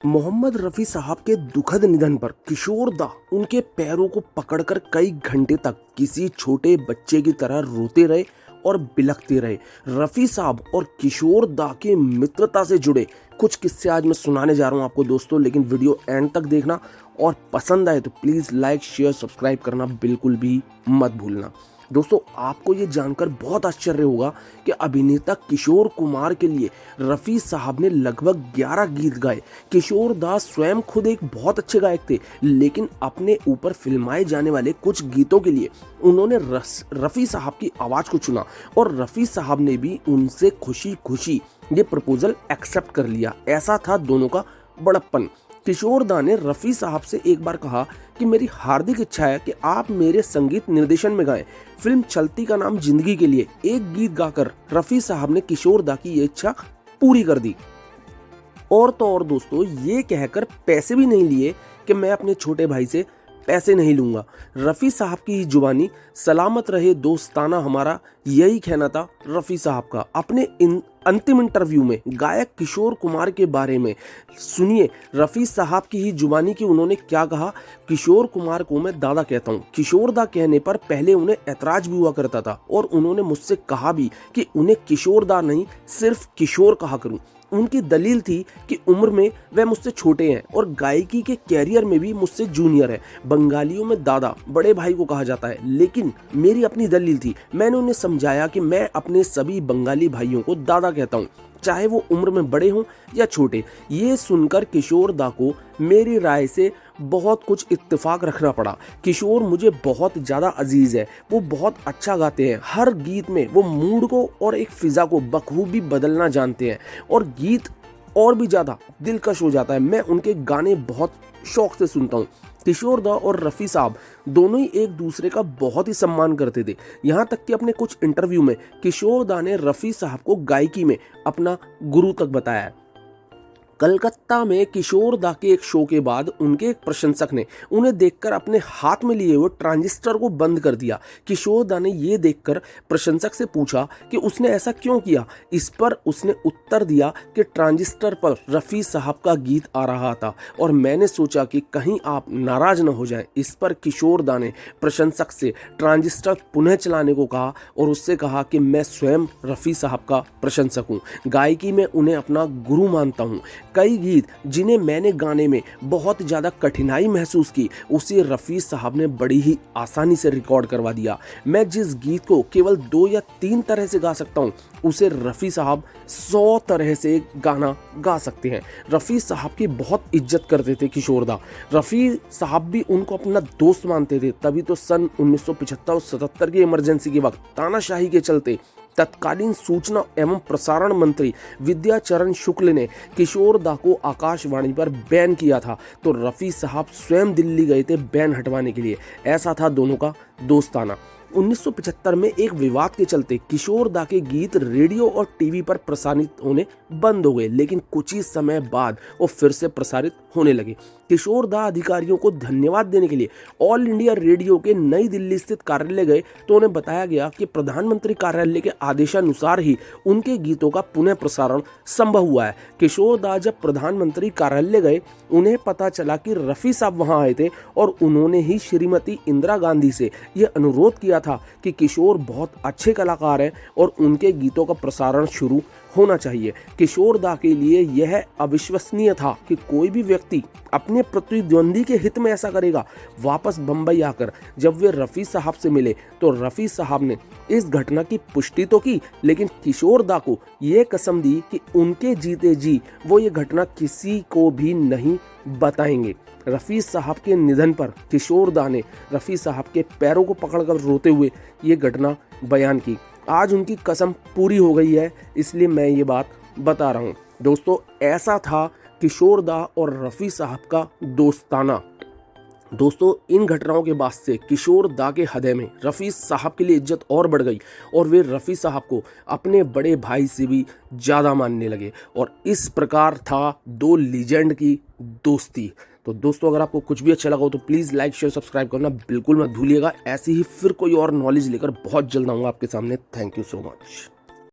मोहम्मद रफ़ी साहब के दुखद निधन पर किशोर दा उनके पैरों को पकड़कर कई घंटे तक किसी छोटे बच्चे की तरह रोते रहे और बिलखते रहे। रफ़ी साहब और किशोर दा के मित्रता से जुड़े कुछ किस्से आज मैं सुनाने जा रहा हूं आपको दोस्तों, लेकिन वीडियो एंड तक देखना और पसंद आए तो प्लीज़ लाइक शेयर सब्सक्राइब करना बिल्कुल भी मत भूलना। दोस्तों, आपको ये जानकर बहुत आश्चर्य होगा कि अभिनेता किशोर कुमार के लिए रफ़ी साहब ने लगभग 11 गीत गाए। किशोर दास स्वयं खुद एक बहुत अच्छे गायक थे, लेकिन अपने ऊपर फिल्माए जाने वाले कुछ गीतों के लिए उन्होंने रफ़ी साहब की आवाज़ को चुना और रफ़ी साहब ने भी उनसे खुशी खुशी ये प्रपोजल एक्सेप्ट कर लिया। ऐसा था दोनों का बड़प्पन। किशोर दा ने रफ़ी साहब से एक बार कहा कि मेरी हार्दिक इच्छा है कि आप मेरे संगीत निर्देशन में गाएं। फिल्म चलती का नाम जिंदगी के लिए एक गीत गाकर रफ़ी साहब ने किशोर दा की ये इच्छा पूरी कर दी। और तो और दोस्तों, ये कहकर पैसे भी नहीं लिए कि मैं अपने छोटे भाई से पैसे नहीं लूंगा। रफ़ी साहब की जुबानी सलामत रहे दोस्ताना हमारा, यही कहना था रफ़ी साहब का। अपने अंतिम इंटरव्यू में गायक किशोर कुमार के बारे में सुनिए रफ़ी साहब की ही जुबानी की उन्होंने क्या कहा। किशोर कुमार को मैं दादा कहता हूँ। किशोर दा कहने पर पहले उन्हें ऐतराज भी हुआ करता था और उन्होंने मुझसे कहा भी कि उन्हें किशोर दा नहीं सिर्फ किशोर कहा करूँ। उनकी दलील थी कि उम्र में वह मुझसे छोटे हैं और गायकी के कैरियर में भी मुझसे जूनियर है। बंगालियों में दादा बड़े भाई को कहा जाता है, लेकिन मेरी अपनी दलील थी। मैंने उन्हें समझाया कि मैं अपने सभी बंगाली भाइयों को दादा कहता हूँ, चाहे वो उम्र में बड़े हों या छोटे। ये सुनकर किशोर दा को मेरी राय से बहुत कुछ इत्तेफाक रखना पड़ा। किशोर मुझे बहुत ज़्यादा अजीज़ है, वो बहुत अच्छा गाते हैं। हर गीत में वो मूड को और एक फ़िज़ा को बखूबी बदलना जानते हैं और गीत और भी ज़्यादा दिलकश हो जाता है। मैं उनके गाने बहुत शौक़ से सुनता हूँ। किशोर दा और रफ़ी साहब दोनों ही एक दूसरे का बहुत ही सम्मान करते थे। यहाँ तक कि अपने कुछ इंटरव्यू में किशोर दा ने रफ़ी साहब को गायकी में अपना गुरु तक बताया है। कलकत्ता में किशोर दा के एक शो के बाद उनके एक प्रशंसक ने उन्हें देखकर अपने हाथ में लिए हुए ट्रांजिस्टर को बंद कर दिया। किशोर दा ने ये देखकर प्रशंसक से पूछा कि उसने ऐसा क्यों किया। इस पर उसने उत्तर दिया कि ट्रांजिस्टर पर रफ़ी साहब का गीत आ रहा था और मैंने सोचा कि कहीं आप नाराज़ न हो जाएं। इस पर किशोर दा ने प्रशंसक से ट्रांजिस्टर पुनः चलाने को कहा और उससे कहा कि मैं स्वयं रफ़ी साहब का प्रशंसक हूँ, गायकी में उन्हें अपना गुरु मानता हूँ। कई गीत जिन्हें मैंने गाने में बहुत ज़्यादा कठिनाई महसूस की, उसे रफ़ी साहब ने बड़ी ही आसानी से रिकॉर्ड करवा दिया। मैं जिस गीत को केवल 2 या 3 तरह से गा सकता हूँ, उसे रफ़ी साहब 100 तरह से गाना गा सकते हैं। रफ़ी साहब की बहुत इज्जत करते थे किशोर दा। रफ़ी साहब भी उनको अपना दोस्त मानते थे। तभी तो सन 1975 और 77 की इमरजेंसी के वक्त तानाशाही के चलते तत्कालीन सूचना एवं प्रसारण मंत्री विद्याचरण शुक्ल ने किशोर दा को आकाशवाणी पर बैन किया था, तो रफ़ी साहब स्वयं दिल्ली गए थे बैन हटवाने के लिए। ऐसा था दोनों का दोस्ताना। 1975 में एक विवाद के चलते किशोर दा के गीत रेडियो और टीवी पर प्रसारित होने बंद हो गए, लेकिन कुछ ही समय बाद वो फिर से प्रसारित होने लगे। किशोर दा अधिकारियों को धन्यवाद देने के लिए ऑल इंडिया रेडियो के नई दिल्ली स्थित कार्यालय गए, तो उन्हें बताया गया कि प्रधानमंत्री कार्यालय के आदेशानुसार ही उनके गीतों का पुनः प्रसारण संभव हुआ है। किशोर दा जब प्रधानमंत्री कार्यालय गए, उन्हें पता चला कि रफ़ी साहब वहां आए थे और उन्होंने ही श्रीमती इंदिरा गांधी से यह अनुरोध किया था कि किशोर बहुत अच्छे कलाकार हैं और उनके गीतों का प्रसारण शुरू होना चाहिए। किशोर दा के लिए यह अविश्वसनीय था कि कोई भी व्यक्ति अपने प्रतिद्वंदी के हित में ऐसा करेगा। वापस बंबई आकर जब वे रफ़ी साहब से मिले, तो रफ़ी साहब ने इस घटना की पुष्टि तो की, लेकिन किशोर दा को यह कसम दी कि उनके जीते जी वो ये घटना किसी को भी नहीं बताएंगे। रफ़ी साहब के निधन पर किशोर दा ने रफ़ी साहब के पैरों को पकड़कर रोते हुए ये घटना बयान की। आज उनकी कसम पूरी हो गई है, इसलिए मैं ये बात बता रहा हूँ। दोस्तों, ऐसा था किशोर दा और रफ़ी साहब का दोस्ताना। दोस्तों, इन घटनाओं के बाद से किशोर दा के हृदय में रफ़ी साहब के लिए इज्जत और बढ़ गई और वे रफ़ी साहब को अपने बड़े भाई से भी ज़्यादा मानने लगे और इस प्रकार था 2 लीजेंड की दोस्ती। तो दोस्तों, अगर आपको कुछ भी अच्छा लगा हो तो प्लीज़ लाइक शेयर सब्सक्राइब करना बिल्कुल मत भूलिएगा। ऐसी ही फिर कोई और नॉलेज लेकर बहुत जल्द आऊँगा आपके सामने। Thank you so much.